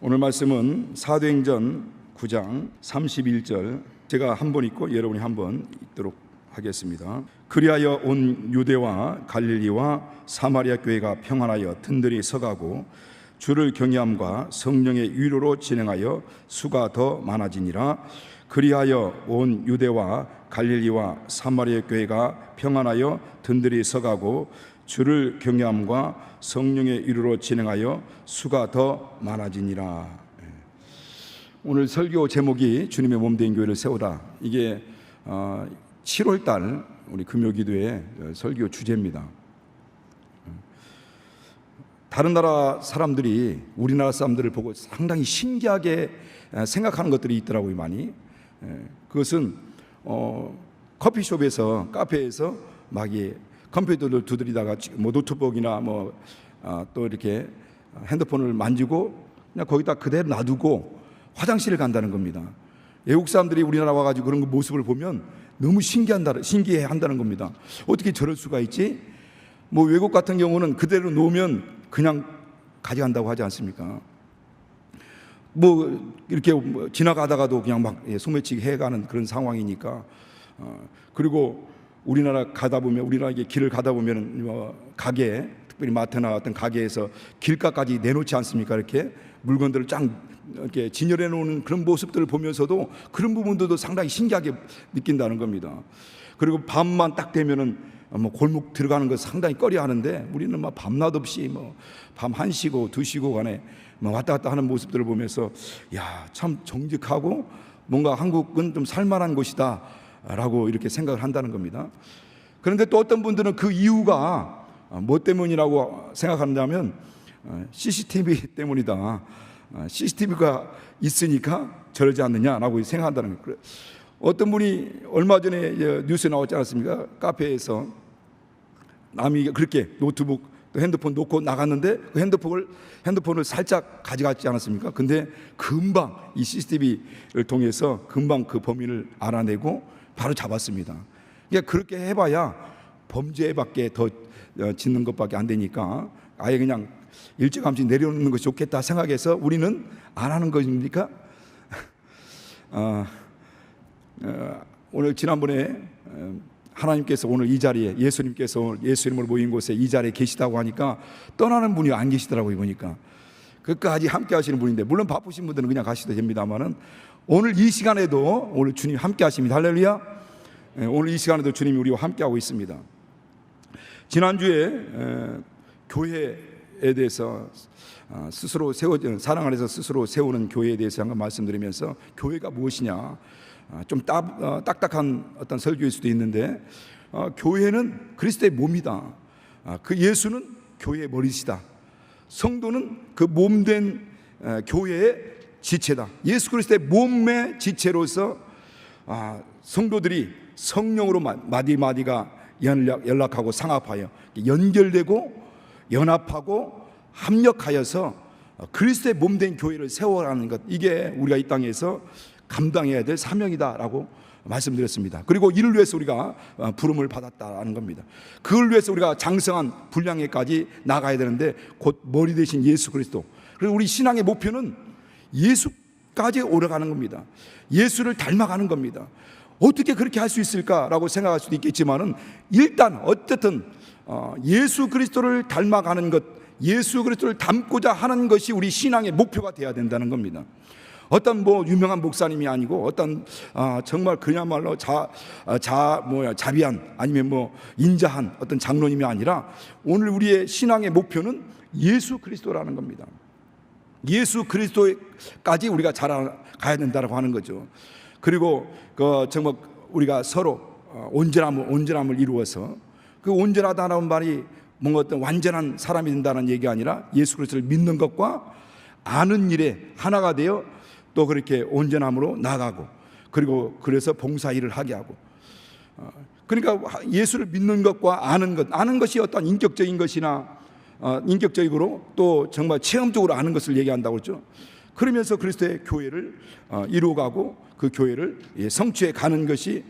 오늘 말씀은 사도행전 9장 31절, 제가 한 번 읽고 여러분이 한 번 읽도록 하겠습니다. 그리하여 온 유대와 갈릴리와 사마리아 교회가 평안하여 든든히 서가고 주를 경외함과 성령의 위로로 진행하여 수가 더 많아지니라. 그리하여 온 유대와 갈릴리와 사마리아 교회가 평안하여 든든히 서가고 주를 경외함과 성령의 위로로 진행하여 수가 더 많아지니라. 오늘 설교 제목이 주님의 몸된 교회를 세우다. 이게 7월달 우리 금요기도의 설교 주제입니다. 다른 나라 사람들이 우리나라 사람들을 보고 상당히 신기하게 생각하는 것들이 있더라고요, 많이. 그것은 커피숍에서, 카페에서 막 컴퓨터를 두드리다가 뭐 노트북이나 또 이렇게 핸드폰을 만지고 그냥 거기다 그대로 놔두고 화장실을 간다는 겁니다. 외국 사람들이 우리나라 와가지고 그런 모습을 보면 너무 신기해 한다는 겁니다. 어떻게 저럴 수가 있지? 뭐 외국 같은 경우는 그대로 놓으면 그냥 가져간다고 하지 않습니까? 뭐 이렇게 지나가다가도 그냥 막 소매치기 해가는 그런 상황이니까. 그리고 우리나라 길을 가다 보면 가게, 특별히 마트나 어떤 가게에서 길가까지 내놓지 않습니까? 이렇게 물건들을 쫙 이렇게 진열해 놓은 그런 모습들을 보면서도 그런 부분들도 상당히 신기하게 느낀다는 겁니다. 그리고 밤만 딱 되면은 골목 들어가는 거 상당히 꺼려 하는데 우리는 막 밤낮 없이 밤 1시고 2시고 간에 왔다 갔다 하는 모습들을 보면서 야, 참 정직하고 뭔가 한국은 좀 살만한 곳이다 라고 이렇게 생각을 한다는 겁니다. 그런데 또 어떤 분들은 그 이유가 뭐 때문이라고 생각한다면 CCTV 때문이다. CCTV가 있으니까 저러지 않느냐라고 생각한다는 거예요. 어떤 분이 얼마 전에 뉴스에 나왔지 않았습니까? 카페에서 남이 그렇게 노트북 또 핸드폰 놓고 나갔는데 그 핸드폰을 살짝 가져갔지 않았습니까? 근데 금방 이 CCTV를 통해서 금방 그 범인을 알아내고 바로 잡았습니다. 그러니까 그렇게 해봐야 범죄밖에 더 짓는 것밖에 안 되니까 아예 그냥 일찌감치 내려놓는 것이 좋겠다 생각해서 우리는 안 하는 것입니까? 오늘 지난번에 하나님께서 오늘 이 자리에 예수님께서 예수님을 모인 곳에 이 자리에 계시다고 하니까 떠나는 분이 안 계시더라고요. 보니까 끝까지 함께 하시는 분인데, 물론 바쁘신 분들은 그냥 가셔도 됩니다만은 오늘 이 시간에도 오늘 주님 함께 하십니다. 할렐루야. 오늘 이 시간에도 주님이 우리와 함께 하고 있습니다. 지난주에 교회에 대해서 스스로 사랑 안에서 스스로 세우는 교회에 대해서 한번 말씀드리면서 교회가 무엇이냐, 좀 딱딱한 어떤 설교일 수도 있는데 교회는 그리스도의 몸이다. 그 예수는 교회의 머리시다. 성도는 그 몸된 교회의 지체다. 예수 그리스도의 몸의 지체로서 성도들이 성령으로 마디마디가 연락하고 상합하여 연결되고 연합하고 합력하여서 그리스도의 몸된 교회를 세워가는 것, 이게 우리가 이 땅에서 감당해야 될 사명이다라고 말씀드렸습니다. 그리고 이를 위해서 우리가 부름을 받았다는 겁니다. 그걸 위해서 우리가 장성한 분량에까지 나가야 되는데 곧 머리 되신 예수 그리스도. 그리고 우리 신앙의 목표는 예수까지 오래가는 겁니다. 예수를 닮아가는 겁니다. 어떻게 그렇게 할 수 있을까라고 생각할 수도 있겠지만은 일단 어쨌든 예수 그리스도를 닮아가는 것, 예수 그리스도를 닮고자 하는 것이 우리 신앙의 목표가 되어야 된다는 겁니다. 어떤 유명한 목사님이 아니고 어떤 정말 그야말로 자비한 아니면 인자한 어떤 장로님이 아니라 오늘 우리의 신앙의 목표는 예수 그리스도라는 겁니다. 예수 그리스도까지 우리가 자라가야 된다고 하는 거죠. 그리고 정말 우리가 서로 온전함을 이루어서, 그 온전하다는 말이 뭔가 어떤 완전한 사람이 된다는 얘기가 아니라 예수 그리스도를 믿는 것과 아는 일에 하나가 되어 또 그렇게 온전함으로 나가고, 그리고 그래서 봉사일을 하게 하고, 그러니까 예수를 믿는 것과 아는 것이 어떤 인격적인 것이나 인격적으로 또 정말 체험적으로 아는 것을 얘기한다고 그랬죠. 그러면서 그리스도의 교회를 이루어가고 그 교회를 성취해 가는 것이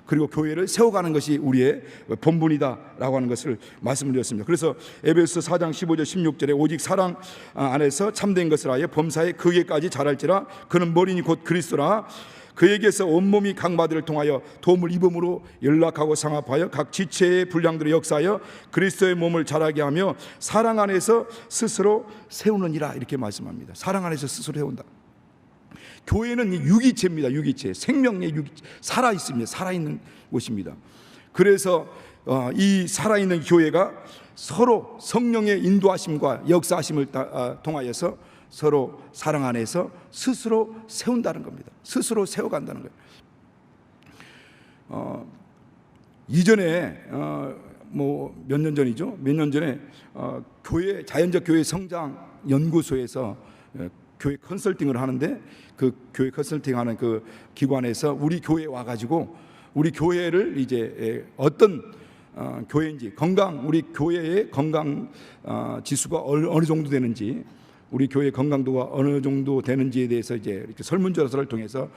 그리고 교회를 세워가는 것이 우리의 본분이다라고 하는 것을 말씀드렸습니다. 그래서 에베소 4장 15절 16절에 오직 사랑 안에서 참된 것을 하여 범사에 그에까지 자랄지라. 그는 머리니 곧 그리스도라. 그에게서 온몸이 각 마디를 통하여 도움을 입음으로 연락하고 상합하여 각 지체의 분량들을 역사하여 그리스도의 몸을 자라게 하며 사랑 안에서 스스로 세우느니라. 이렇게 말씀합니다. 사랑 안에서 스스로 세운다. 교회는 유기체입니다. 유기체, 생명의 유기체, 살아있습니다. 살아있는 곳입니다. 그래서 이 살아있는 교회가 서로 성령의 인도하심과 역사하심을 통하여서 서로 사랑 안에서 스스로 세운다는 겁니다. 스스로 세워간다는 거예요. 이전에 몇 년 전이죠. 몇 년 전에 교회 자연적 교회 성장 연구소에서 교회 컨설팅을 하는데 그 교회 컨설팅하는 그 기관에서 우리 교회에 와가지고 우리 교회를 이제 어떤 교회인지 우리 교회의 건강 지수가 어느 정도 되는지, 우리 교회 건강도가 어느 정도 되는지에 대해서 이제 이렇게 설문조사를 통해서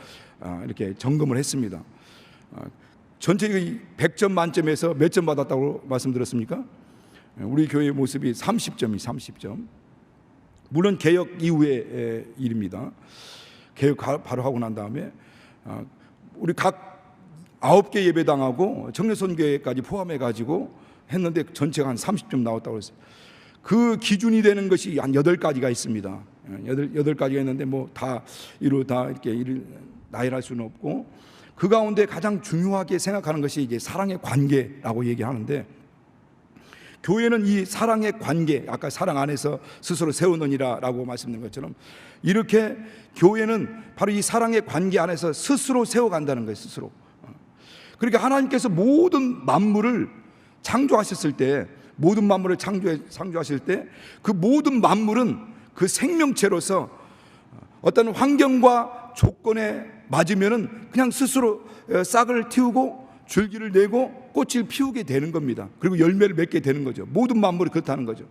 이렇게 점검을 했습니다. 전체 100점 만점에서 몇 점 받았다고 말씀드렸습니까? 우리 교회의 모습이 30점. 물론 개혁 이후의 일입니다. 개혁 바로 하고 난 다음에 우리 각 9개 예배당하고 청년선교회까지 포함해가지고 했는데 전체가 한 30점 나왔다고 했어요. 그 기준이 되는 것이 한 8가지가 있습니다. 8가지가 있는데 다 이렇게 나열할 수는 없고, 그 가운데 가장 중요하게 생각하는 것이 이제 사랑의 관계라고 얘기하는데, 교회는 이 사랑의 관계, 아까 사랑 안에서 스스로 세우느니라라고 말씀드린 것처럼 이렇게 교회는 바로 이 사랑의 관계 안에서 스스로 세워간다는 거예요. 스스로. 그러니까 하나님께서 모든 만물을 창조하셨을 때, 모든 만물을 창조하실 때 그 모든 만물은 그 생명체로서 어떤 환경과 조건에 맞으면은 그냥 스스로 싹을 틔우고 줄기를 내고 꽃을 피우게 되는 겁니다. 그리고 열매를 맺게 되는 거죠. 모든 만물이 그렇다는 거죠.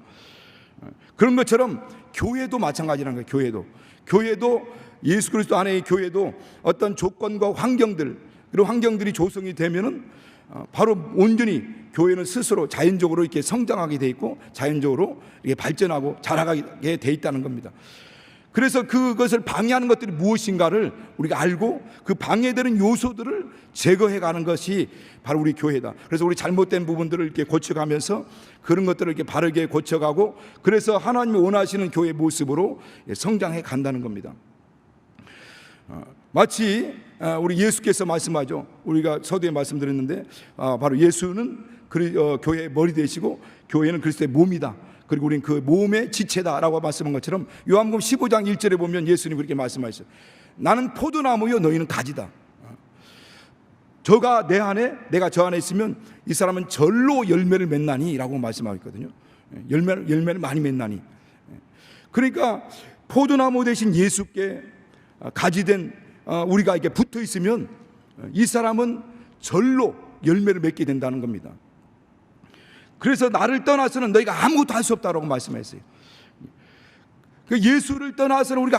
그런 것처럼 교회도 마찬가지라는 거예요. 교회도 예수 그리스도 안의 교회도 어떤 조건과 환경들, 그리고 환경들이 조성이 되면은 바로 온전히 교회는 스스로 자연적으로 이렇게 성장하게 돼 있고 자연적으로 이렇게 발전하고 자라가게 돼 있다는 겁니다. 그래서 그것을 방해하는 것들이 무엇인가를 우리가 알고 그 방해되는 요소들을 제거해가는 것이 바로 우리 교회다. 그래서 우리 잘못된 부분들을 이렇게 고쳐가면서 그런 것들을 이렇게 바르게 고쳐가고, 그래서 하나님이 원하시는 교회 모습으로 성장해 간다는 겁니다. 마치 우리 예수께서 말씀하죠. 우리가 서두에 말씀드렸는데 바로 예수는 교회의 머리 되시고 교회는 그리스도의 몸이다. 그리고 우리는 그 몸의 지체다라고 말씀한 것처럼 요한복음 15장 1절에 보면 예수님이 그렇게 말씀하셨어요. 나는 포도나무요 너희는 가지다. 저가 내 안에 내가 저 안에 있으면 이 사람은 절로 열매를 맺나니 라고 말씀하고 있거든요. 열매를 많이 맺나니. 그러니까 포도나무 대신 예수께 가지된 우리가 이렇게 붙어 있으면 이 사람은 절로 열매를 맺게 된다는 겁니다. 그래서 나를 떠나서는 너희가 아무것도 할 수 없다라고 말씀했어요. 예수를 떠나서는 우리가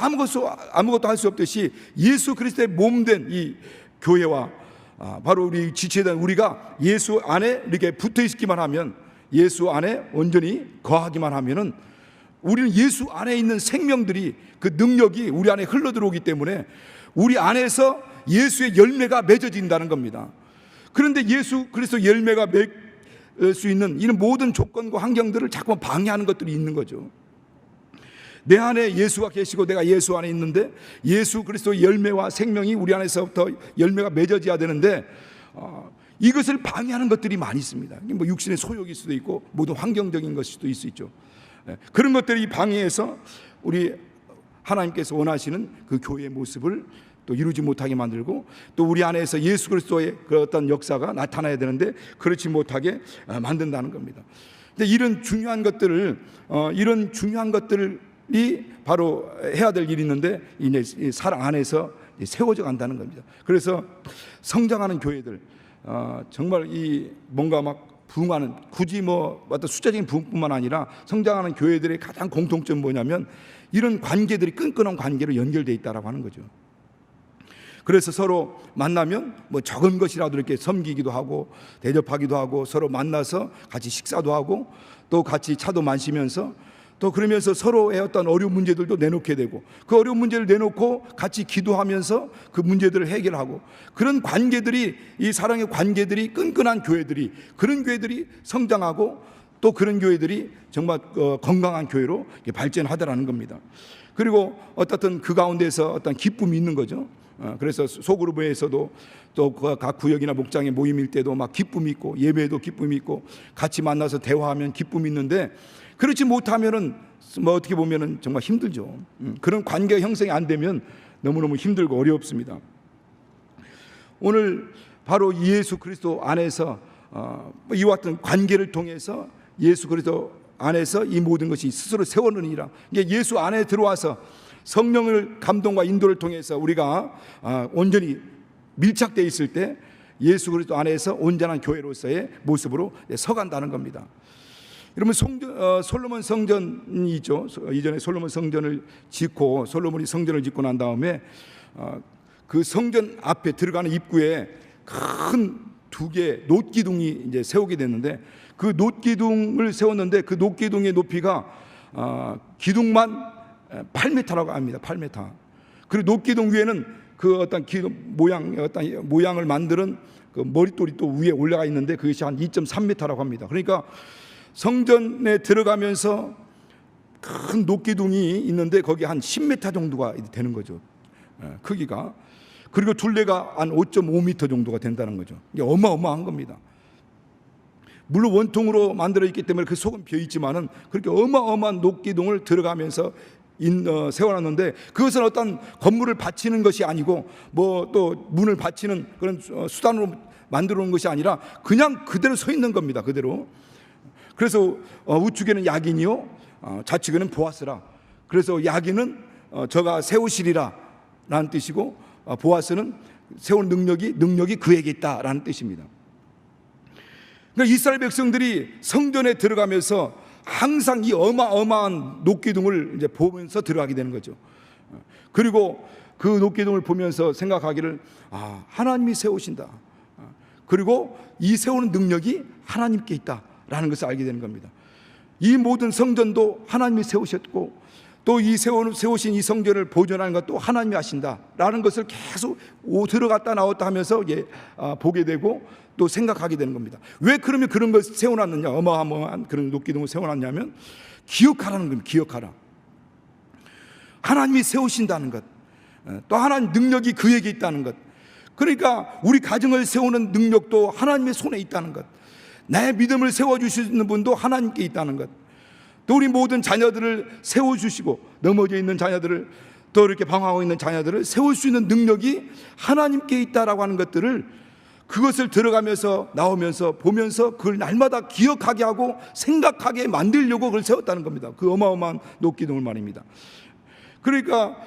아무것도 할 수 없듯이 예수 그리스도의 몸된 이 교회와 바로 우리 지체된 우리가 예수 안에 이렇게 붙어 있기만 하면, 예수 안에 온전히 거하기만 하면은 우리는 예수 안에 있는 생명들이, 그 능력이 우리 안에 흘러 들어오기 때문에 우리 안에서 예수의 열매가 맺어진다는 겁니다. 그런데 예수 그리스도 열매가 맺을 수 있는 이런 모든 조건과 환경들을 자꾸 방해하는 것들이 있는 거죠. 내 안에 예수가 계시고 내가 예수 안에 있는데 예수 그리스도의 열매와 생명이 우리 안에서부터 열매가 맺어져야 되는데 이것을 방해하는 것들이 많이 있습니다. 육신의 소욕일 수도 있고 모든 환경적인 것일 수도 있죠. 그런 것들이 방해해서 우리 하나님께서 원하시는 그 교회의 모습을 또 이루지 못하게 만들고, 또 우리 안에서 예수 그리스도의 그 어떤 역사가 나타나야 되는데 그렇지 못하게 만든다는 겁니다. 근데 이런 중요한 것들이 바로 해야 될 일이 있는데 이제 사랑 안에서 세워져 간다는 겁니다. 그래서 성장하는 교회들, 정말 이 뭔가 막 부흥하는, 굳이 어떤 숫자적인 부흥뿐만 아니라 성장하는 교회들의 가장 공통점은 뭐냐면 이런 관계들이 끈끈한 관계로 연결되어 있다라고 하는 거죠. 그래서 서로 만나면 뭐 적은 것이라도 이렇게 섬기기도 하고 대접하기도 하고 서로 만나서 같이 식사도 하고 또 같이 차도 마시면서 또 그러면서 서로의 어떤 어려운 문제들도 내놓게 되고 그 어려운 문제를 내놓고 같이 기도하면서 그 문제들을 해결하고 그런 관계들이 이 사랑의 관계들이 끈끈한 교회들이 그런 교회들이 성장하고 또 그런 교회들이 정말 건강한 교회로 발전하더라는 겁니다. 그리고 어떻든 그 가운데서 어떤 기쁨이 있는 거죠. 그래서 소그룹에서도 또 각 구역이나 목장의 모임일 때도 막 기쁨이 있고 예배에도 기쁨이 있고 같이 만나서 대화하면 기쁨이 있는데 그렇지 못하면은 뭐 어떻게 보면은 정말 힘들죠. 그런 관계가 형성이 안 되면 너무너무 힘들고 어렵습니다. 오늘 바로 예수 그리스도 안에서 이와 같은 관계를 통해서 예수 그리스도 안에서 이 모든 것이 스스로 세워느니라. 이게 예수 안에 들어와서 성령을 감동과 인도를 통해서 우리가 온전히 밀착되어 있을 때 예수 그리스도 안에서 온전한 교회로서의 모습으로 서간다는 겁니다. 여러분 솔로몬 성전이 있죠. 이전에 솔로몬 성전을 짓고 솔로몬이 성전을 짓고 난 다음에 그 성전 앞에 들어가는 입구에 큰 두 개 놋기둥이 이제 세우게 됐는데 그 놋기둥을 세웠는데 그 놋기둥의 높이가 기둥만 8m라고 합니다. 8m. 그리고 놋기둥 위에는 그 어떤 모양을 만드는 그 머릿돌이 또 위에 올라가 있는데 그것이 한 2.3m라고 합니다. 그러니까 성전에 들어가면서 큰 놋기둥이 있는데 거기 한 10m 정도가 되는 거죠. 크기가. 그리고 둘레가 한 5.5m 정도가 된다는 거죠. 이게 어마어마한 겁니다. 물론 원통으로 만들어 있기 때문에 그 속은 비어 있지만은 그렇게 어마어마한 놋기둥을 들어가면서 세워놨는데 그것은 어떤 건물을 받치는 것이 아니고 뭐 또 문을 받치는 그런 수단으로 만들어 놓은 것이 아니라 그냥 그대로 서 있는 겁니다. 그대로. 그래서 우측에는 야긴이요 좌측에는 보아스라. 그래서 야긴은 저가 세우시리라 라는 뜻이고 보아스는 세운 능력이 그에게 있다라는 뜻입니다. 그러니까 이스라엘 백성들이 성전에 들어가면서 항상 이 어마어마한 놋기둥을 이제 보면서 들어가게 되는 거죠. 그리고 그 놋기둥을 보면서 생각하기를 하나님이 세우신다. 그리고 이 세우는 능력이 하나님께 있다라는 것을 알게 되는 겁니다. 이 모든 성전도 하나님이 세우셨고 또 이 세우신 이 성전을 보존하는 것도 하나님이 하신다라는 것을 계속 들어갔다 나왔다 하면서 보게 되고 또 생각하게 되는 겁니다. 왜 그러면 그런 걸 세워놨느냐, 어마어마한 그런 놋기둥을 세워놨냐면 기억하라는 겁니다. 기억하라. 하나님이 세우신다는 것, 또 하나님 능력이 그에게 있다는 것. 그러니까 우리 가정을 세우는 능력도 하나님의 손에 있다는 것, 내 믿음을 세워주시는 분도 하나님께 있다는 것, 또 우리 모든 자녀들을 세워주시고 넘어져 있는 자녀들을 또 이렇게 방황하고 있는 자녀들을 세울 수 있는 능력이 하나님께 있다라고 하는 것들을 그것을 들어가면서 나오면서 보면서 그걸 날마다 기억하게 하고 생각하게 만들려고 그걸 세웠다는 겁니다. 그 어마어마한 놋기둥을 말입니다. 그러니까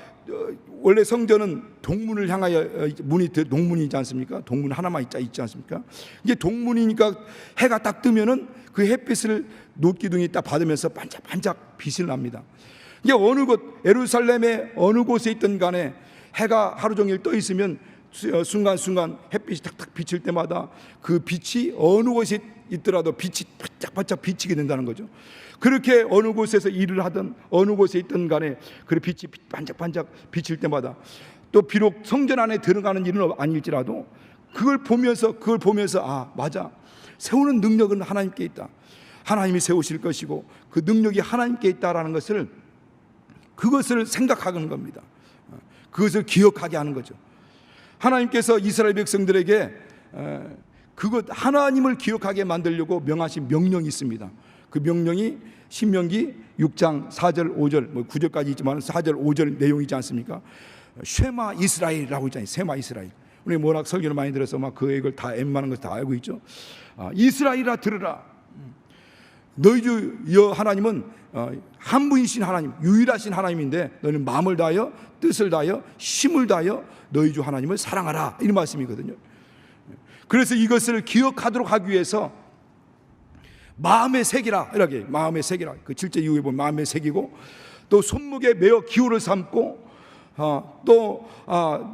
원래 성전은 동문을 향하여 문이 동문이지 않습니까? 동문 하나만 있지 않습니까? 이게 동문이니까 해가 딱 뜨면은 그 햇빛을 놋기둥이 딱 받으면서 반짝반짝 빛이 납니다. 이게 어느 곳 예루살렘의 어느 곳에 있든 간에 해가 하루 종일 떠 있으면 순간순간 햇빛이 탁탁 비칠 때마다 그 빛이 어느 곳에 있더라도 빛이 반짝반짝 비치게 된다는 거죠. 그렇게 어느 곳에서 일을 하든 어느 곳에 있든 간에 그 빛이 반짝반짝 비칠 때마다 또 비록 성전 안에 들어가는 일은 아닐지라도 그걸 보면서 맞아, 세우는 능력은 하나님께 있다. 하나님이 세우실 것이고 그 능력이 하나님께 있다라는 것을 그것을 생각하는 겁니다. 그것을 기억하게 하는 거죠. 하나님께서 이스라엘 백성들에게 그것 하나님을 기억하게 만들려고 명하신 명령이 있습니다. 그 명령이 신명기 6장 4절 5절 9절까지 있지만 4절 5절 내용이지 않습니까? 쉐마 이스라엘이라고 있잖아요. 쉐마 이스라엘. 우리 워낙 설교를 많이 들어서 막 그 얘기를 다 웬만한 것을 다 알고 있죠. 이스라엘아 들으라. 너희 주 여 하나님은 한 분이신 하나님, 유일하신 하나님인데 너는 마음을 다하여 뜻을 다하여 힘을 다하여 너희 주 하나님을 사랑하라, 이런 말씀이거든요. 그래서 이것을 기억하도록 하기 위해서 마음에 새기라, 이렇게 마음에 새기라. 그 7절 이후에 보면 마음에 새기고 또 손목에 매어 기호를 삼고 또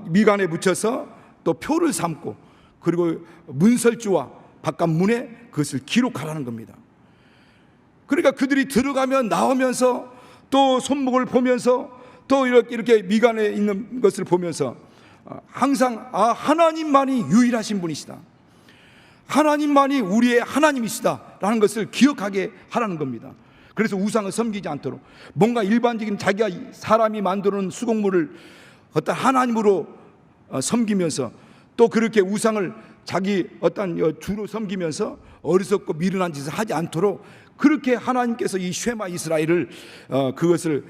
미간에 붙여서 또 표를 삼고, 그리고 문설주와 바깥 문에 그것을 기록하라는 겁니다. 그러니까 그들이 들어가면 나오면서 또 손목을 보면서 또 이렇게 미간에 있는 것을 보면서 항상 하나님만이 유일하신 분이시다, 하나님만이 우리의 하나님이시다라는 것을 기억하게 하라는 겁니다. 그래서 우상을 섬기지 않도록, 뭔가 일반적인 자기가 사람이 만들어 놓은 수공물을 어떤 하나님으로 섬기면서 또 그렇게 우상을 자기 어떤 주로 섬기면서 어리석고 미련한 짓을 하지 않도록, 그렇게 하나님께서 이 쉐마 이스라엘을 그것을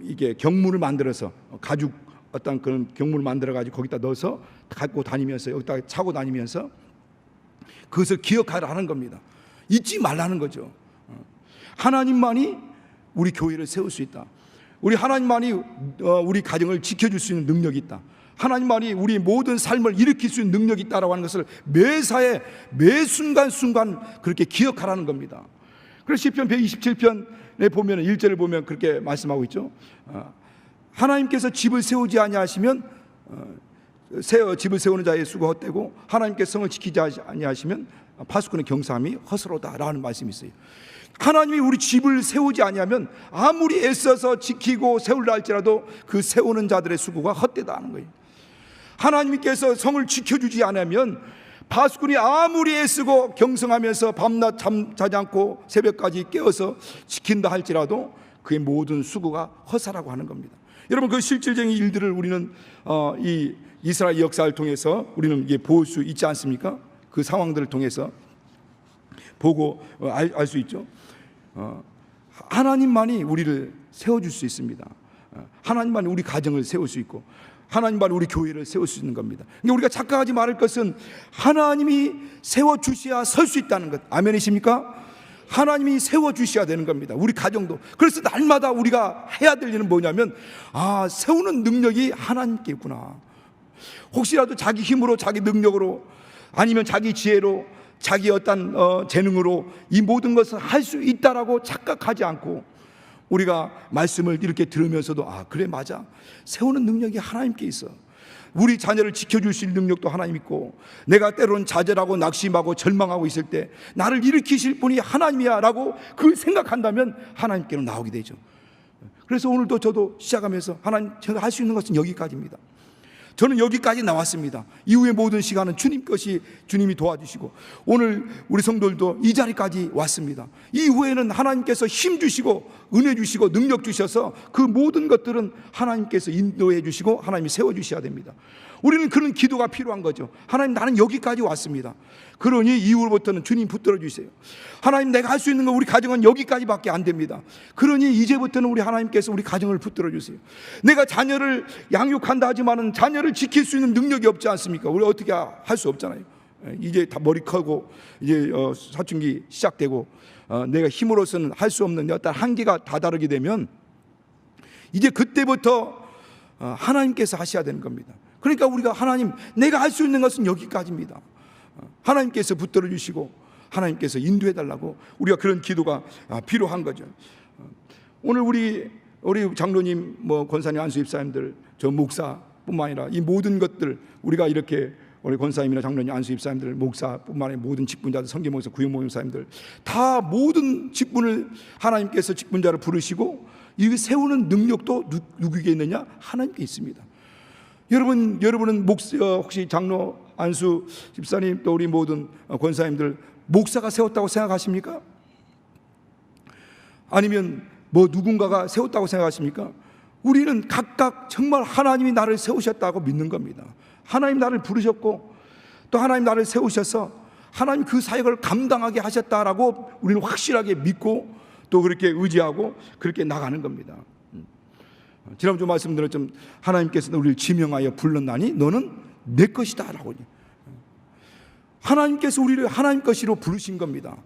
이게 경문을 만들어서 가죽 어떤 그런 경문을 만들어 가지고 거기다 넣어서 갖고 다니면서, 여기다 차고 다니면서 그것을 기억하라 하는 겁니다. 잊지 말라는 거죠. 하나님만이 우리 교회를 세울 수 있다. 우리 하나님만이 우리 가정을 지켜줄 수 있는 능력이 있다. 하나님만이 우리 모든 삶을 일으킬 수 있는 능력이 있다라고 하는 것을 매사에 매 순간순간 그렇게 기억하라는 겁니다. 그래서 시편 127편에 보면 1절을 보면 그렇게 말씀하고 있죠. 하나님께서 집을 세우지 아니하시면 집을 세우는 자의 수고 헛되고, 하나님께서 성을 지키지 아니하시면 파수꾼의 경사함이 허스로다라는 말씀이 있어요. 하나님이 우리 집을 세우지 아니하면 아무리 애써서 지키고 세울라 할지라도 그 세우는 자들의 수고가 헛되다는 거예요. 하나님께서 성을 지켜주지 않으면 파수꾼이 아무리 애쓰고 경성하면서 밤낮 잠자지 않고 새벽까지 깨어서 지킨다 할지라도 그의 모든 수고가 허사라고 하는 겁니다. 여러분, 그 실질적인 일들을 우리는 이 이스라엘 역사를 통해서 우리는 이게 볼 수 있지 않습니까? 그 상황들을 통해서 보고 알 수 있죠. 하나님만이 우리를 세워줄 수 있습니다. 하나님만이 우리 가정을 세울 수 있고, 하나님만이 우리 교회를 세울 수 있는 겁니다. 그러니까 우리가 착각하지 말을 것은 하나님이 세워주셔야 설 수 있다는 것. 아멘이십니까? 하나님이 세워주셔야 되는 겁니다. 우리 가정도. 그래서 날마다 우리가 해야 될 일은 뭐냐면, 세우는 능력이 하나님께 있구나. 혹시라도 자기 힘으로, 자기 능력으로, 아니면 자기 지혜로, 자기 어떤 재능으로 이 모든 것을 할 수 있다라고 착각하지 않고, 우리가 말씀을 이렇게 들으면서도 그래 맞아, 세우는 능력이 하나님께 있어. 우리 자녀를 지켜줄 수 있는 능력도 하나님 있고, 내가 때로는 좌절하고 낙심하고 절망하고 있을 때 나를 일으키실 분이 하나님이야 라고 그걸 생각한다면 하나님께로 나오게 되죠. 그래서 오늘도 저도 시작하면서 하나님, 제가 할 수 있는 것은 여기까지입니다. 저는 여기까지 나왔습니다. 이후의 모든 시간은 주님 것이 주님이 도와주시고, 오늘 우리 성도들도 이 자리까지 왔습니다. 이후에는 하나님께서 힘 주시고 은혜 주시고 능력 주셔서 그 모든 것들은 하나님께서 인도해 주시고 하나님이 세워주셔야 됩니다. 우리는 그런 기도가 필요한 거죠. 하나님, 나는 여기까지 왔습니다. 그러니 이후로부터는 주님 붙들어 주세요. 하나님, 내가 할 수 있는 거 우리 가정은 여기까지밖에 안 됩니다. 그러니 이제부터는 우리 하나님께서 우리 가정을 붙들어 주세요. 내가 자녀를 양육한다 하지만은 자녀를 지킬 수 있는 능력이 없지 않습니까? 우리 어떻게 할 수 없잖아요. 이제 다 머리 크고 이제 사춘기 시작되고 내가 힘으로서는 할 수 없는 어떤 한계가 다다르게 되면 이제 그때부터 하나님께서 하셔야 되는 겁니다. 그러니까 우리가 하나님, 내가 할 수 있는 것은 여기까지입니다. 하나님께서 붙들어 주시고 하나님께서 인도해 달라고 우리가 그런 기도가 필요한 거죠. 오늘 우리 장로님, 권사님, 안수 집사님들, 저 목사뿐만 아니라 이 모든 것들 우리가 이렇게 우리 권사님이나 장로님, 안수 집사님들, 목사뿐만 아니라 모든 직분자들, 성계목사, 구역목사님들 다 모든 직분을 하나님께서 직분자를 부르시고 이 세우는 능력도 누구에게 있느냐? 하나님께 있습니다. 여러분은 혹시 장로, 안수 집사님, 또 우리 모든 권사님들 목사가 세웠다고 생각하십니까? 아니면 누군가가 세웠다고 생각하십니까? 우리는 각각 정말 하나님이 나를 세우셨다고 믿는 겁니다. 하나님 나를 부르셨고 또 하나님 나를 세우셔서 하나님 그 사역을 감당하게 하셨다라고 우리는 확실하게 믿고 또 그렇게 의지하고 그렇게 나가는 겁니다. 지난주 말씀드렸지만 하나님께서 우리를 지명하여 불렀나니 너는 내 것이다 라고. 하나님께서 우리를 하나님 것이로 부르신 겁니다.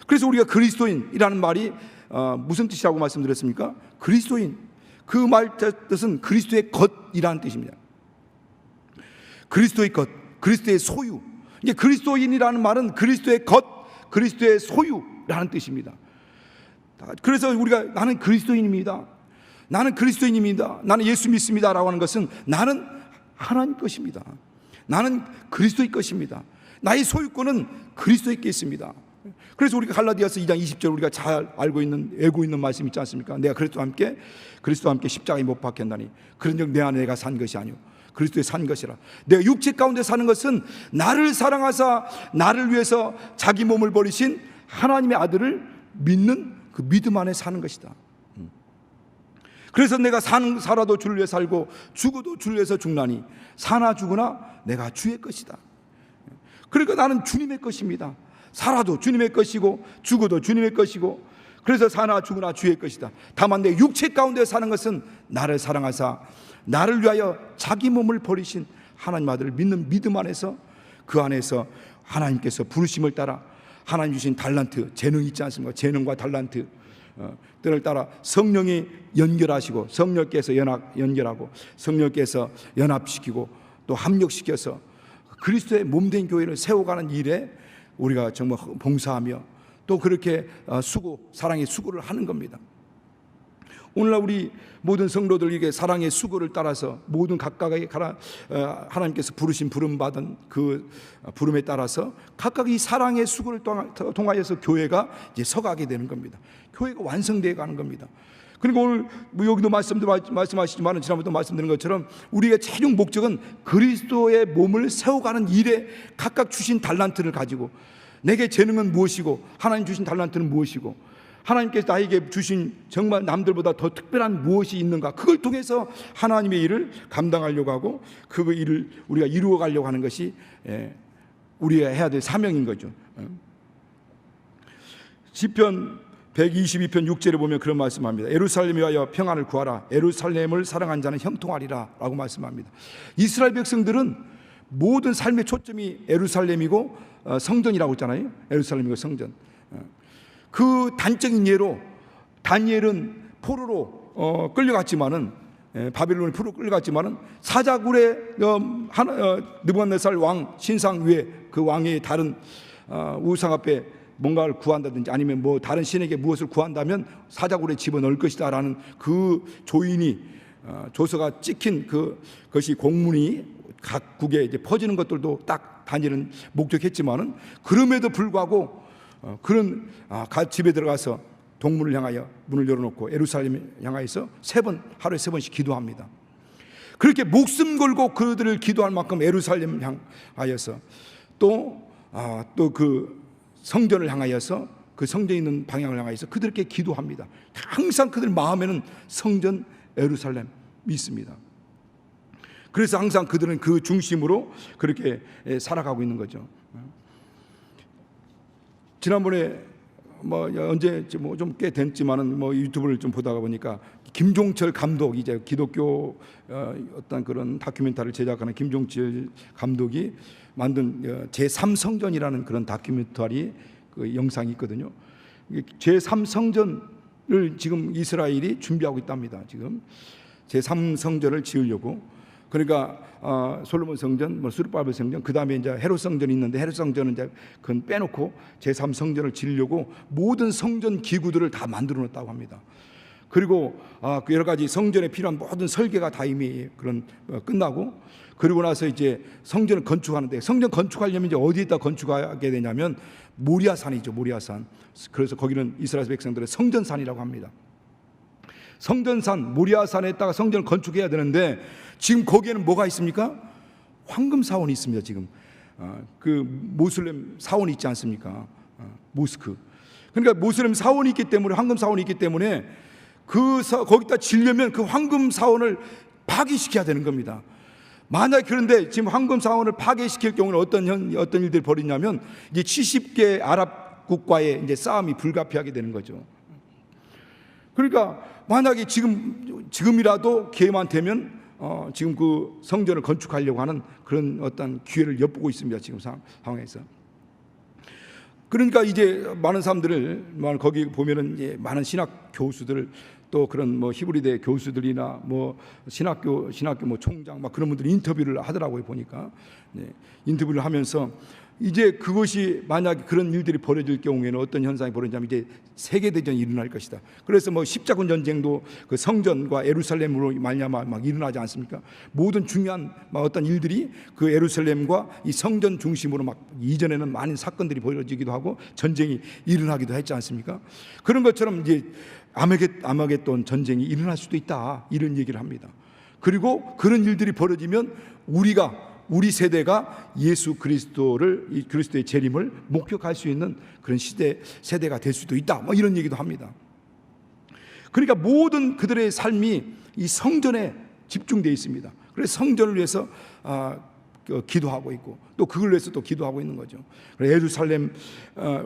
그래서 우리가 그리스도인이라는 말이 무슨 뜻이라고 말씀드렸습니까? 그리스도인, 그 말 뜻은 그리스도의 것이라는 뜻입니다. 그리스도의 것, 그리스도의 소유. 이게 그리스도인이라는 말은 그리스도의 것, 그리스도의 소유라는 뜻입니다. 그래서 우리가 나는 그리스도인입니다. 나는 그리스도인입니다, 나는 예수 믿습니다 라고 하는 것은 나는 하나님 것입니다. 나는 그리스도의 것입니다. 나의 소유권은 그리스도께 있습니다. 그래서 우리가 갈라디아서 2장 20절 우리가 잘 알고 있는, 외고 있는 말씀 있지 않습니까? 내가 그리스도와 함께 십자가에 못 박혔나니 그런즉 내 안에 내가 산 것이 아니오 그리스도의 산 것이라. 내가 육체 가운데 사는 것은 나를 사랑하사 나를 위해서 자기 몸을 버리신 하나님의 아들을 믿는 그 믿음 안에 사는 것이다. 그래서 내가 살아도 주를 위해 살고 죽어도 주를 위해서 죽나니 사나 죽으나 내가 주의 것이다. 그러니까 나는 주님의 것입니다. 살아도 주님의 것이고 죽어도 주님의 것이고, 그래서 사나 죽으나 주의 것이다. 다만 내 육체 가운데 사는 것은 나를 사랑하사 나를 위하여 자기 몸을 버리신 하나님 아들을 믿는 믿음 안에서, 그 안에서 하나님께서 부르심을 따라 하나님 주신 달란트, 재능이 있지 않습니까? 재능과 달란트 들을 따라 성령이 연결하시고, 성령께서 연결하고 성령께서 연합시키고 또 합력시켜서 그리스도의 몸된 교회를 세워가는 일에 우리가 정말 봉사하며 또 그렇게 사랑의 수고를 하는 겁니다. 오늘날 우리 모든 성도들에게 사랑의 수고를 따라서 모든 각각의 하나님께서 부르신 부름받은 그 부름에 따라서 각각 이 사랑의 수고를 통하여서 교회가 이제 서가게 되는 겁니다. 교회가 완성되어 가는 겁니다. 그리고 오늘 여기도 말씀하시지만 지난번에도 말씀드린 것처럼 우리의 최종 목적은 그리스도의 몸을 세워가는 일에 각각 주신 달란트를 가지고, 내게 재능은 무엇이고 하나님 주신 달란트는 무엇이고 하나님께서 나에게 주신 정말 남들보다 더 특별한 무엇이 있는가, 그걸 통해서 하나님의 일을 감당하려고 하고 그 일을 우리가 이루어 가려고 하는 것이 우리가 해야 될 사명인 거죠. 시편 122편 6절에 보면 그런 말씀합니다. 예루살렘에 위하여 평안을 구하라. 예루살렘을 사랑한 자는 형통하리라 라고 말씀합니다. 이스라엘 백성들은 모든 삶의 초점이 예루살렘이고 성전이라고 했잖아요. 예루살렘이고 성전. 그 단적인 예로 다니엘은 포로로 끌려갔지만은, 바빌론에 포로 끌려갔지만은 사자굴에 느부갓네살 왕 신상 위에 그 왕의 다른 우상 앞에 뭔가를 구한다든지 아니면 뭐 다른 신에게 무엇을 구한다면 사자굴에 집어넣을 것이다 라는 그 조서가 찍힌 그것이 공문이 각국에 이제 퍼지는 것들도 딱 다니엘은 목격했지만은, 그럼에도 불구하고 그런 집에 들어가서 동문을 향하여 문을 열어놓고 예루살렘을 향하여서 하루에 3번씩 기도합니다. 그렇게 목숨 걸고 그들을 기도할 만큼 예루살렘 향하여서 또 그 성전을 향하여서, 그 성전에 있는 방향을 향하여서 그들께 기도합니다. 항상 그들 마음에는 성전 예루살렘이 있습니다. 그래서 항상 그들은 그 중심으로 그렇게 살아가고 있는 거죠. 지난번에 언제 좀 꽤 됐지만은 유튜브를 좀 보다가 보니까 김종철 감독, 이제 기독교 어떤 그런 다큐멘터리를 제작하는 김종철 감독이 만든 제3성전이라는 그런 다큐멘터리 그 영상이 있거든요. 제3성전을 지금 이스라엘이 준비하고 있답니다. 지금 제3성전을 지으려고. 그러니까 솔로몬 성전, 수르바벨 성전, 그 다음에 이제 헤롯 성전이 있는데 헤롯 성전은 이제 그건 빼놓고 제3성전을 지으려고 모든 성전 기구들을 다 만들어 놨다고 합니다. 그리고 여러 가지 성전에 필요한 모든 설계가 다 이미 끝나고, 그리고 나서 이제 성전을 건축하는데, 성전 건축하려면 이제 어디에다 건축하게 되냐면 모리아산이죠, 모리아산. 그래서 거기는 이스라엘 백성들의 성전산이라고 합니다. 성전산 모리아산에다가 성전을 건축해야 되는데 지금 거기에는 뭐가 있습니까? 황금 사원이 있습니다. 지금 그 모슬렘 사원이 있지 않습니까? 모스크. 그러니까 모슬렘 사원이 있기 때문에, 황금 사원이 있기 때문에 거기다 지려면 그 황금 사원을 파괴시켜야 되는 겁니다. 만약 그런데 지금 황금 사원을 파괴시킬 경우는 어떤 일들이 벌이냐면 이제 70개 아랍 국가의 이제 싸움이 불가피하게 되는 거죠. 그러니까 만약에 지금이라도 기회만 되면 지금 그 성전을 건축하려고 하는 그런 어떤 기회를 엿보고 있습니다. 지금 상황에서. 그러니까 이제 많은 사람들을 거기 보면은 이제 많은 신학 교수들 또 그런 뭐 히브리대 교수들이나 뭐 신학교 뭐 총장 막 그런 분들이 인터뷰를 하더라고요. 보니까 인터뷰를 하면서 이제 그것이 만약 그런 일들이 벌어질 경우에는 어떤 현상이 벌어지냐면 이제 세계대전이 일어날 것이다. 그래서 뭐 십자군 전쟁도 그 성전과 예루살렘으로 말미암아 막 일어나지 않습니까? 모든 중요한 막 어떤 일들이 그 예루살렘과 이 성전 중심으로 막 이전에는 많은 사건들이 벌어지기도 하고 전쟁이 일어나기도 했지 않습니까? 그런 것처럼 이제 아마겟돈 전쟁이 일어날 수도 있다, 이런 얘기를 합니다. 그리고 그런 일들이 벌어지면 우리 세대가 예수 그리스도의 재림을 목격할 수 있는 그런 세대가 될 수도 있다, 뭐 이런 얘기도 합니다. 그러니까 모든 그들의 삶이 이 성전에 집중되어 있습니다. 그래서 성전을 위해서 기도하고 있고 또 그걸 위해서 또 기도하고 있는 거죠. 예루살렘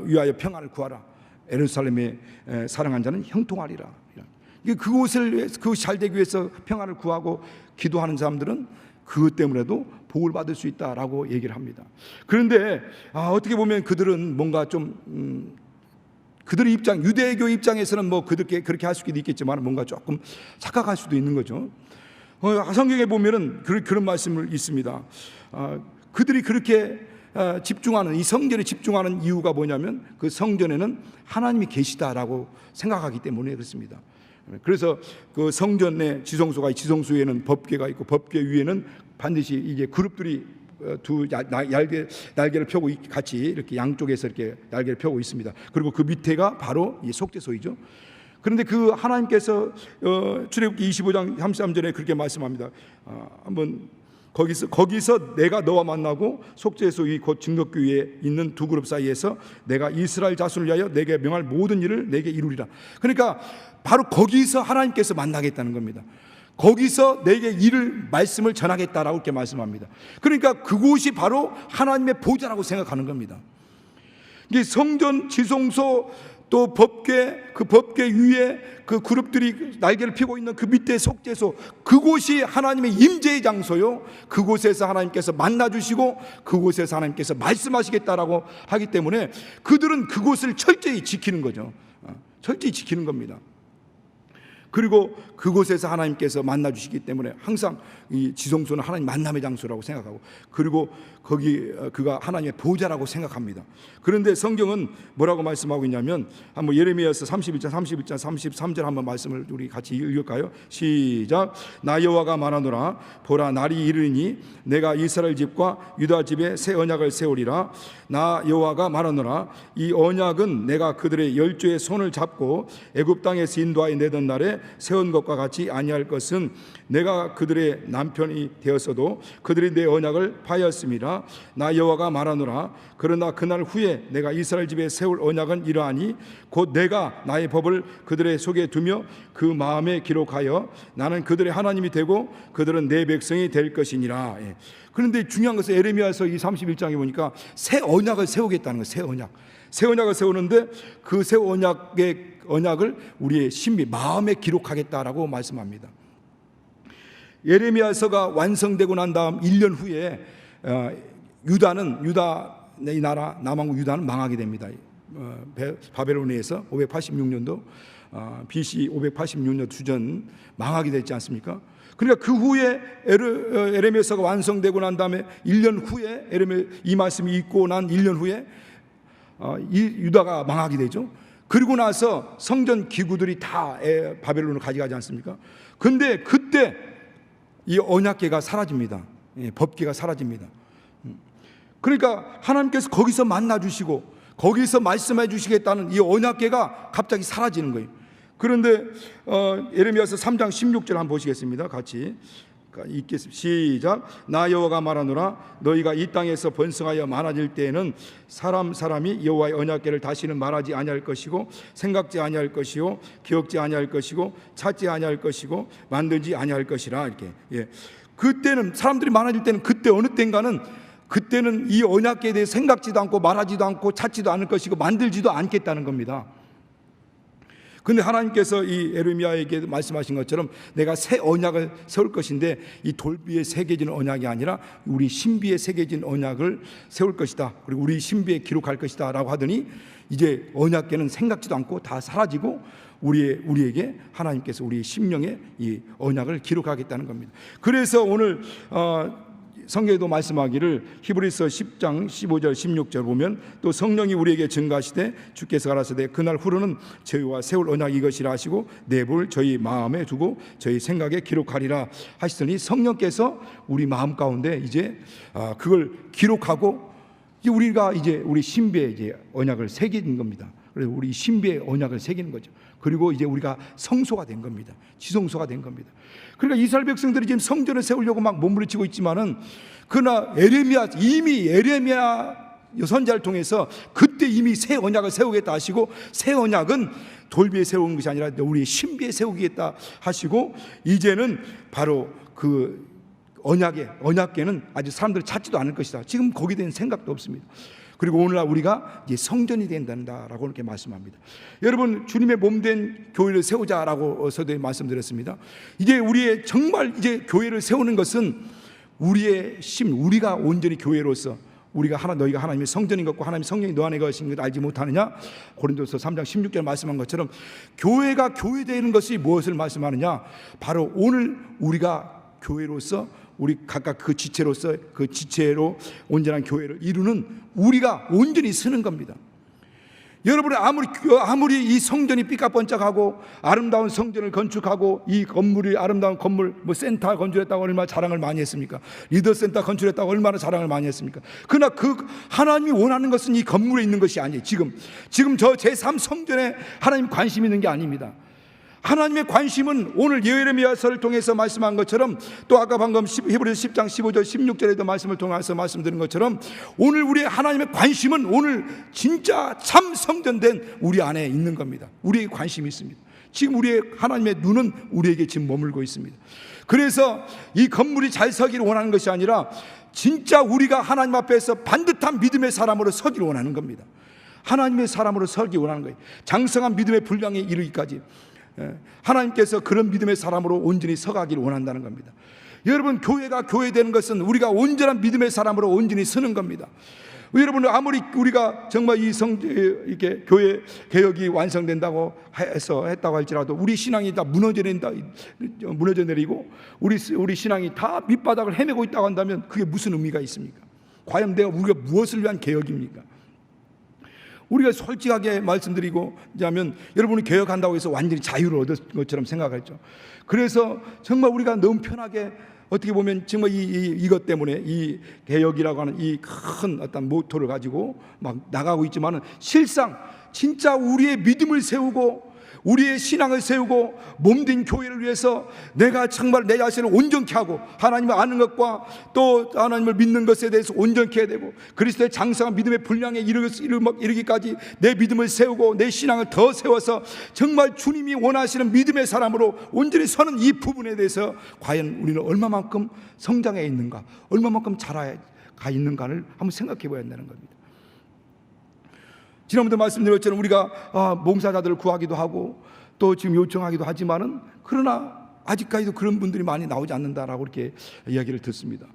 위하여 평안을 구하라. 예루살렘에 사랑한 자는 형통하리라. 그것이 잘 되기 위해서 평안을 구하고 기도하는 사람들은 그것 때문에도 복을 받을 수 있다라고 얘기를 합니다. 그런데 어떻게 보면 그들은 뭔가 좀 그들의 입장, 유대교 입장에서는 뭐 그렇게 할 수도 있겠지만 뭔가 조금 착각할 수도 있는 거죠. 성경에 보면은 그런 말씀을 있습니다. 그들이 그렇게 집중하는, 이 성전에 집중하는 이유가 뭐냐면 그 성전에는 하나님이 계시다라고 생각하기 때문에 그렇습니다. 그래서 그 성전의 지성소가, 지성소에는 법궤가 있고 법궤 위에는 반드시 이게 그룹들이 두 날개를 펴고 같이 이렇게 양쪽에서 이렇게 날개를 펴고 있습니다. 그리고 그 밑에가 바로 이 속죄소이죠. 그런데 그 하나님께서 출애굽기 25장 33절에 그렇게 말씀합니다. 한번 거기서 내가 너와 만나고 속죄소 위 곧 증거궤 위에 있는 두 그룹 사이에서 내가 이스라엘 자손을 위하여 내게 명할 모든 일을 내게 이루리라. 그러니까 바로 거기서 하나님께서 만나겠다는 겁니다. 거기서 내게 말씀을 전하겠다라고 이렇게 말씀합니다. 그러니까 그곳이 바로 하나님의 보좌라고 생각하는 겁니다. 이게 성전, 지성소, 또 그 법궤 위에 그 그룹들이 날개를 펴고 있는 그 밑에 속죄소, 그곳이 하나님의 임재의 장소요. 그곳에서 하나님께서 만나주시고 그곳에서 하나님께서 말씀하시겠다라고 하기 때문에 그들은 그곳을 철저히 지키는 거죠. 철저히 지키는 겁니다. 그리고 그곳에서 하나님께서 만나주시기 때문에 항상 이 지성소는 하나님 만남의 장소라고 생각하고, 그리고 그가 하나님의 보좌라고 생각합니다. 그런데 성경은 뭐라고 말씀하고 있냐면 한번 예레미야서 31장 33절 한번 말씀을 우리 같이 읽을까요? 시작. 나 여호와가 말하노라. 보라, 날이 이르니 내가 이스라엘 집과 유다 집에 새 언약을 세우리라. 나 여호와가 말하노라. 이 언약은 내가 그들의 열조의 손을 잡고 애굽 땅에서 인도하여 내던 날에 세운 것과 같이 아니할 것은 내가 그들의 남편이 되었어도 그들이 내 언약을 파하였음이라. 나 여호와가 말하노라. 그러나 그날 후에 내가 이스라엘 집에 세울 언약은 이러하니 곧 내가 나의 법을 그들의 속에 두며 그 마음에 기록하여 나는 그들의 하나님이 되고 그들은 내 백성이 될 것이니라. 그런데 중요한 것은 예레미야서 이 31장에 보니까 새 언약을 세우겠다는 거예요. 새 언약을 세우는데 그 새 언약을 우리의 신비 마음에 기록하겠다라고 말씀합니다. 예레미야서가 완성되고 난 다음 1년 후에 이 나라 남왕국 유다는 망하게 됩니다. 바벨론에 의해서 586년도 BC 586년 주전 망하게 됐지 않습니까? 그러니까 그 후에 예레미야서가 완성되고 난 다음에 1년 후에 이 말씀이 있고 난 1년 후에 유다가 망하게 되죠. 그리고 나서 성전 기구들이 다 바벨론으로 가져가지 않습니까? 근데 그때 이 언약궤가 사라집니다. 법궤가 사라집니다. 그러니까 하나님께서 거기서 만나주시고 거기서 말씀해 주시겠다는 이 언약궤가 갑자기 사라지는 거예요. 그런데 예레미야서 3장 16절 한번 보시겠습니다. 같이 읽겠습니다. 시작. 나 여호와가 말하노라. 너희가 이 땅에서 번성하여 많아질 때에는 사람이 여호와의 언약궤를 다시는 말하지 아니할 것이고 생각지 아니할 것이요 기억지 아니할 것이고 찾지 아니할 것이고 만들지 아니할 것이라. 이렇게. 그때는 사람들이 많아질 때는 그때 어느 때인가는 그때는 이 언약궤에 대해 생각지도 않고 말하지도 않고 찾지도 않을 것이고 만들지도 않겠다는 겁니다. 근데 하나님께서 이 예레미야에게 말씀하신 것처럼 내가 새 언약을 세울 것인데 이 돌 위에 새겨진 언약이 아니라 우리 신비에 새겨진 언약을 세울 것이다. 그리고 우리 신비에 기록할 것이다 라고 하더니 이제 언약궤는 생각지도 않고 다 사라지고 우리에게 하나님께서 우리의 심령에 이 언약을 기록하겠다는 겁니다. 그래서 오늘 성경에도 말씀하기를 히브리서 10장 15절 16절 보면 또 성령이 우리에게 증가하시되 주께서 가라사대 그날 후로는 저희와 세울 언약 이것이라 하시고 내볼 저희 마음에 두고 저희 생각에 기록하리라 하시더니 성령께서 우리 마음 가운데 이제 그걸 기록하고 우리가 이제 우리 신비에 이제 언약을 새기는 겁니다. 그래서 우리 신비의 언약을 새기는 거죠. 그리고 이제 우리가 성소가 된 겁니다. 지성소가 된 겁니다. 그러니까 이스라엘 백성들이 지금 성전을 세우려고 막 몸부림치고 있지만은 그러나 이미 에레미야 선지자를 통해서 그때 이미 새 언약을 세우겠다 하시고 새 언약은 돌비에 세우는 것이 아니라 우리 신비에 세우겠다 하시고 이제는 바로 그 언약궤는 아직 사람들이 찾지도 않을 것이다. 지금 거기에 대한 생각도 없습니다. 그리고 오늘날 우리가 이제 성전이 된다라고 이렇게 말씀합니다. 여러분 주님의 몸된 교회를 세우자라고 서두에 말씀드렸습니다. 이제 우리의 정말 이제 교회를 세우는 것은 우리의 우리가 온전히 교회로서 너희가 하나님의 성전인 것과 하나님의 성령이 너 안에 거하신 것 알지 못하느냐? 고린도서 3장 16절 말씀한 것처럼 교회가 교회되는 것이 무엇을 말씀하느냐? 바로 오늘 우리가 교회로서 우리 각각 그 지체로서 그 지체로 온전한 교회를 이루는 우리가 온전히 쓰는 겁니다. 여러분이 아무리 이 성전이 삐까번쩍하고 아름다운 성전을 건축하고 이 건물이 아름다운 건물 센터 건축했다고 얼마나 자랑을 많이 했습니까? 리더센터 건축했다고 얼마나 자랑을 많이 했습니까? 그러나 그 하나님이 원하는 것은 이 건물에 있는 것이 아니에요. 지금 저 제3 성전에 하나님 관심이 있는 게 아닙니다. 하나님의 관심은 오늘 예레미야서를 통해서 말씀한 것처럼 또 아까 방금 히브리서 10장 15절 16절에도 말씀을 통해서 말씀드린 것처럼 오늘 우리의 하나님의 관심은 오늘 진짜 참 성전된 우리 안에 있는 겁니다. 우리의 관심이 있습니다. 지금 우리의 하나님의 눈은 우리에게 지금 머물고 있습니다. 그래서 이 건물이 잘 서기를 원하는 것이 아니라 진짜 우리가 하나님 앞에서 반듯한 믿음의 사람으로 서기를 원하는 겁니다. 하나님의 사람으로 서기 원하는 거예요. 장성한 믿음의 분량에 이르기까지 하나님께서 그런 믿음의 사람으로 온전히 서가기를 원한다는 겁니다. 여러분 교회가 교회되는 것은 우리가 온전한 믿음의 사람으로 온전히 서는 겁니다. 여러분 아무리 우리가 정말 이렇게 교회 개혁이 완성된다고 했다고 할지라도 우리 신앙이 다 무너져 내리고 우리 신앙이 다 밑바닥을 헤매고 있다고 한다면 그게 무슨 의미가 있습니까? 과연 우리가 무엇을 위한 개혁입니까? 우리가 솔직하게 말씀드리고 자면 여러분이 개혁한다고 해서 완전히 자유를 얻을 것처럼 생각했죠. 그래서 정말 우리가 너무 편하게 어떻게 보면 정말 이것 때문에 이 개혁이라고 하는 이 큰 어떤 모토를 가지고 막 나가고 있지만은 실상 진짜 우리의 믿음을 세우고 우리의 신앙을 세우고 몸된 교회를 위해서 내가 정말 내 자신을 온전케 하고 하나님을 아는 것과 또 하나님을 믿는 것에 대해서 온전케 해야 되고 그리스도의 장성한 믿음의 분량에 이르기까지 내 믿음을 세우고 내 신앙을 더 세워서 정말 주님이 원하시는 믿음의 사람으로 온전히 서는 이 부분에 대해서 과연 우리는 얼마만큼 성장해 있는가, 얼마만큼 자라가 있는가를 한번 생각해 봐야 한다는 겁니다. 지난번에 말씀드린 것처럼 우리가 봉사자들을 구하기도 하고 또 지금 요청하기도 하지만은 그러나 아직까지도 그런 분들이 많이 나오지 않는다라고 이렇게 이야기를 듣습니다.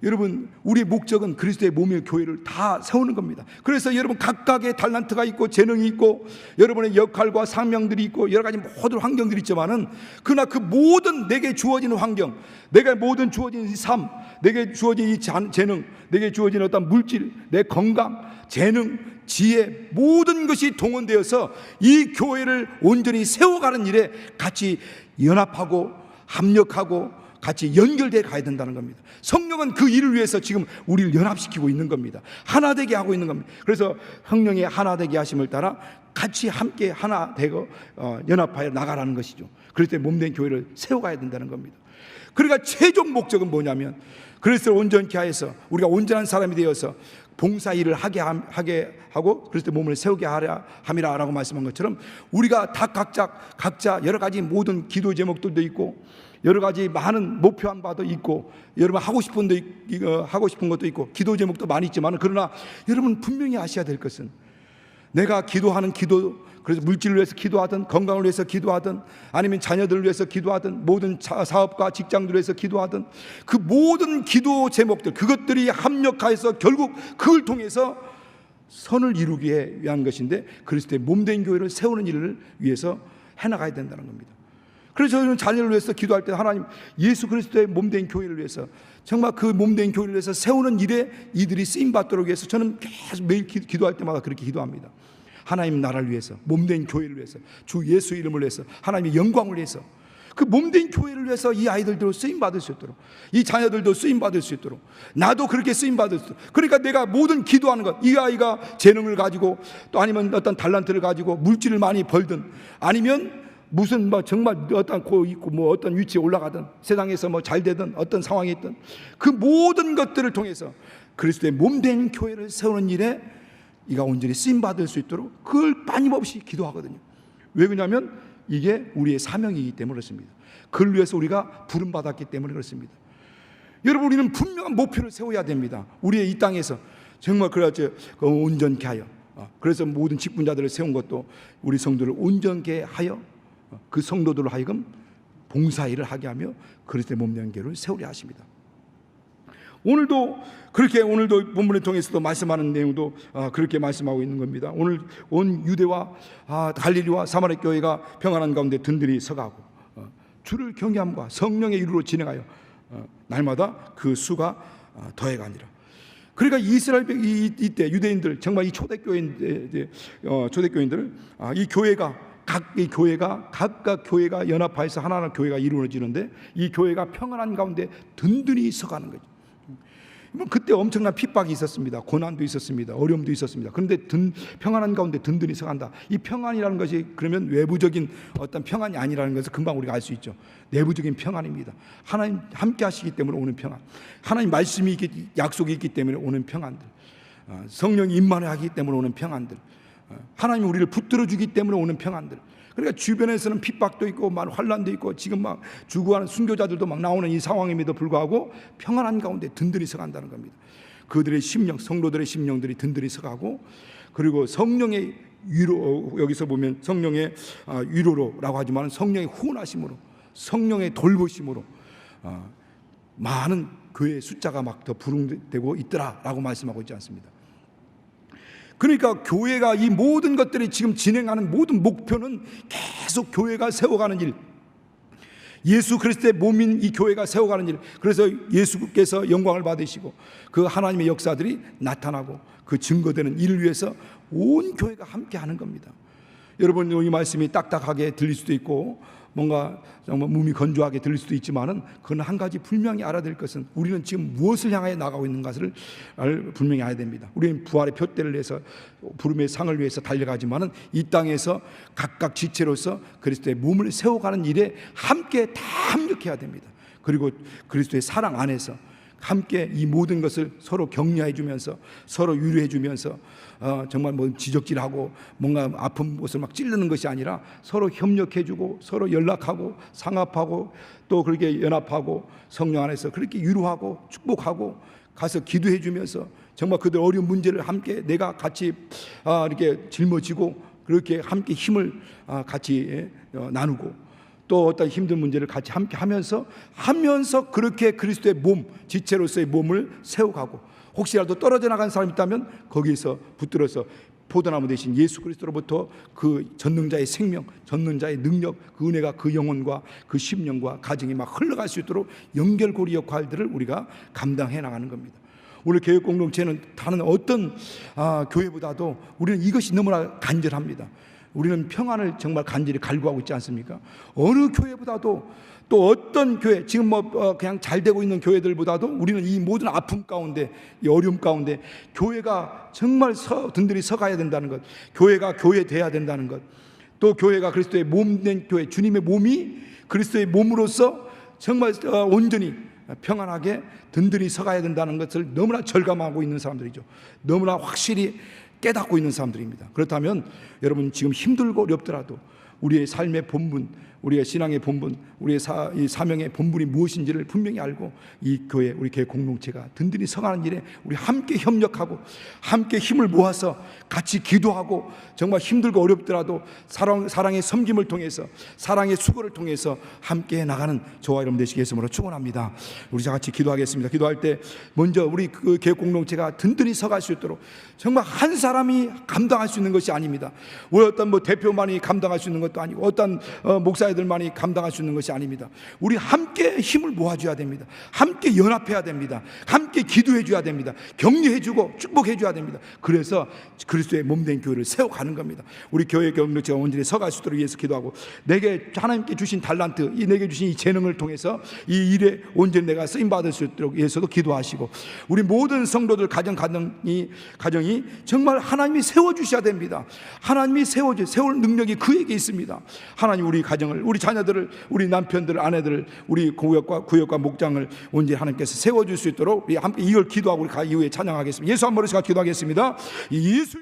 여러분 우리의 목적은 그리스도의 몸의 교회를 다 세우는 겁니다. 그래서 여러분 각각의 달란트가 있고 재능이 있고 여러분의 역할과 사명들이 있고 여러 가지 모든 환경들이 있지만은 그러나 그 모든 내게 주어지는 환경, 내가 모든 주어진 이 삶, 내게 주어진 이 재능, 내게 주어진 어떤 물질, 내 건강, 재능, 지혜 모든 것이 동원되어서 이 교회를 온전히 세워가는 일에 같이 연합하고 합력하고 같이 연결되어 가야 된다는 겁니다. 성령은 그 일을 위해서 지금 우리를 연합시키고 있는 겁니다. 하나 되게 하고 있는 겁니다. 그래서 성령의 하나 되게 하심을 따라 같이 함께 하나 되고 연합하여 나가라는 것이죠. 그럴 때 몸된 교회를 세워가야 된다는 겁니다. 그러니까 최종 목적은 뭐냐면 그리스도를 온전케 하여서 우리가 온전한 사람이 되어서 봉사 일을 하게 하고 그리스도의 몸을 세우게 하려 함이라라고 말씀한 것처럼 우리가 다 각자 여러 가지 모든 기도 제목들도 있고 여러 가지 많은 목표한 바도 있고 여러분 하고 싶은 것도 있고 기도 제목도 많이 있지만 그러나 여러분 분명히 아셔야 될 것은 내가 기도하는 기도 그래서 물질을 위해서 기도하든 건강을 위해서 기도하든 아니면 자녀들을 위해서 기도하든 모든 사업과 직장들을 위해서 기도하든 그 모든 기도 제목들 그것들이 합력하여서 결국 그걸 통해서 선을 이루기 위한 것인데 그리스도의 몸된 교회를 세우는 일을 위해서 해나가야 된다는 겁니다. 그래서 저희는 자녀를 위해서 기도할 때 하나님 예수 그리스도의 몸된 교회를 위해서 정말 그 몸된 교회를 위해서 세우는 일에 이들이 쓰임받도록 위해서 저는 계속 매일 기도할 때마다 그렇게 기도합니다. 하나님 나라를 위해서, 몸된 교회를 위해서, 주 예수 이름을 위해서, 하나님의 영광을 위해서, 그 몸된 교회를 위해서 이 아이들도 쓰임받을 수 있도록, 이 자녀들도 쓰임받을 수 있도록, 나도 그렇게 쓰임받을 수 있도록. 그러니까 내가 모든 기도하는 것, 이 아이가 재능을 가지고 또 아니면 어떤 달란트를 가지고 물질을 많이 벌든, 아니면 무슨 정말 어떤 고 있고 어떤 위치에 올라가든, 세상에서 잘 되든 어떤 상황이 있든, 그 모든 것들을 통해서 그리스도의 몸된 교회를 세우는 일에 이가 온전히 쓰임받을 수 있도록 그걸 빠짐없이 기도하거든요. 왜 그러냐면 이게 우리의 사명이기 때문에 그렇습니다. 그걸 위해서 우리가 부름받았기 때문에 그렇습니다. 여러분, 우리는 분명한 목표를 세워야 됩니다. 우리의 이 땅에서 정말 그렇죠, 온전케 하여, 그래서 모든 직분자들을 세운 것도 우리 성도를 온전케 하여 그 성도들로 하여금 봉사일을 하게 하며 그리스도의 몸된 교회를 세우려 하십니다. 오늘도 본문을 통해서도 말씀하는 내용도 그렇게 말씀하고 있는 겁니다. 오늘 온 유대와 갈릴리와 사마리아 교회가 평안한 가운데 든든히 서가고 주를 경외함과 성령의 이루로 진행하여 날마다 그 수가 더해가니라. 그러니까 이스라엘 이때 유대인들, 정말 이 초대교인들 이 교회가 각각 교회가 연합하여서 하나하나 교회가 이루어지는데, 이 교회가 평안한 가운데 든든히 서가는 거죠. 그때 엄청난 핍박이 있었습니다. 고난도 있었습니다. 어려움도 있었습니다. 그런데 평안한 가운데 든든히 서간다. 이 평안이라는 것이 그러면 외부적인 어떤 평안이 아니라는 것을 금방 우리가 알 수 있죠. 내부적인 평안입니다. 하나님 함께 하시기 때문에 오는 평안, 하나님 말씀이 약속이 있기 때문에 오는 평안들, 성령이 임만하기 때문에 오는 평안들, 하나님이 우리를 붙들어 주기 때문에 오는 평안들. 그러니까 주변에서는 핍박도 있고 환란도 있고 지금 죽어가는 순교자들도 나오는 이 상황임에도 불구하고 평안한 가운데 든든히 서간다는 겁니다. 그들의 심령, 성도들의 심령들이 든든히 서가고, 그리고 성령의 위로, 여기서 보면 성령의 위로로라고 하지만 성령의 후원하심으로, 성령의 돌보심으로 많은 교회의 숫자가 더 부흥되고 있더라라고 말씀하고 있지 않습니다. 그러니까 교회가 이 모든 것들이 지금 진행하는 모든 목표는 계속 교회가 세워가는 일, 예수 그리스도의 몸인 이 교회가 세워가는 일. 그래서 예수께서 영광을 받으시고 그 하나님의 역사들이 나타나고 그 증거되는 일을 위해서 온 교회가 함께 하는 겁니다. 여러분, 이 말씀이 딱딱하게 들릴 수도 있고 뭔가 정말 몸이 건조하게 들릴 수도 있지만은, 그건 한 가지 분명히 알아야 될 것은 우리는 지금 무엇을 향해 나가고 있는 것을 분명히 알아야 됩니다. 우리는 부활의 표대를 위해서, 부름의 상을 위해서 달려가지만은 이 땅에서 각각 지체로서 그리스도의 몸을 세워가는 일에 함께 다 합력해야 됩니다. 그리고 그리스도의 사랑 안에서 함께 이 모든 것을 서로 격려해 주면서, 서로 위로해 주면서, 정말 지적질하고 뭔가 아픈 곳을 찌르는 것이 아니라 서로 협력해 주고, 서로 연락하고 상합하고, 또 그렇게 연합하고 성령 안에서 그렇게 위로하고 축복하고 가서 기도해 주면서 정말 그들 어려운 문제를 함께 내가 같이 이렇게 짊어지고 그렇게 함께 힘을 같이 나누고, 또 어떤 힘든 문제를 같이 함께 하면서 그렇게 그리스도의 몸, 지체로서의 몸을 세워가고, 혹시라도 떨어져 나간 사람이 있다면 거기에서 붙들어서 포도나무 대신 예수 그리스도로부터 그 전능자의 생명, 전능자의 능력, 그 은혜가 그 영혼과 그 심령과 가정이 흘러갈 수 있도록 연결고리 역할들을 우리가 감당해 나가는 겁니다. 오늘 교회 공동체는 다른 어떤 교회보다도 우리는 이것이 너무나 간절합니다. 우리는 평안을 정말 간절히 갈구하고 있지 않습니까? 어느 교회보다도, 또 어떤 교회, 지금 그냥 잘 되고 있는 교회들보다도 우리는 이 모든 아픔 가운데, 이 어려움 가운데 교회가 정말 든든히 서가야 된다는 것, 교회가 교회돼야 된다는 것, 또 교회가 그리스도의 몸된 교회, 주님의 몸이 그리스도의 몸으로서 정말 온전히 평안하게 든든히 서가야 된다는 것을 너무나 절감하고 있는 사람들이죠. 너무나 확실히 깨닫고 있는 사람들입니다. 그렇다면 여러분, 지금 힘들고 어렵더라도 우리의 삶의 본분, 우리의 신앙의 본분, 우리의 이 사명의 본분이 무엇인지를 분명히 알고 이 교회, 우리 교회 공동체가 든든히 서가는 일에 우리 함께 협력하고 함께 힘을 모아서 같이 기도하고, 정말 힘들고 어렵더라도 사랑의 섬김을 통해서, 사랑의 수고를 통해서 함께 나가는 저와 여러분 되시기 위해서 축원합니다. 우리 다 같이 기도하겠습니다. 기도할 때 먼저 우리 그 교회 공동체가 든든히 서갈 수 있도록, 정말 한 사람이 감당할 수 있는 것이 아닙니다. 왜 어떤 대표만이 감당할 수 있는 것, 것도 아니고 어떤 목사들만이 감당할 수 있는 것이 아닙니다. 우리 함께 힘을 모아줘야 됩니다. 함께 연합해야 됩니다. 함께 기도해줘야 됩니다. 격려해주고 축복해줘야 됩니다. 그래서 그리스도의 몸된 교회를 세워가는 겁니다. 우리 교회 경력체가 온전히 서갈 수 있도록 위해서 기도하고, 내게 하나님께 주신 달란트, 내게 주신 이 재능을 통해서 이 일에 온전히 내가 쓰임받을 수 있도록 위해서도 기도하시고, 우리 모든 성도들 가정이 정말 하나님이 세워주셔야 됩니다. 하나님이 세울 능력이 그에게 있습니다. 하나님 우리 가정을, 우리 자녀들을, 우리 남편들, 아내들을, 우리 구역과 목장을 온전히 하나님께서 세워줄 수 있도록 우리 함께 이걸 기도하고 우리 이후에 찬양하겠습니다. 예수 한 번씩 기도하겠습니다. 예수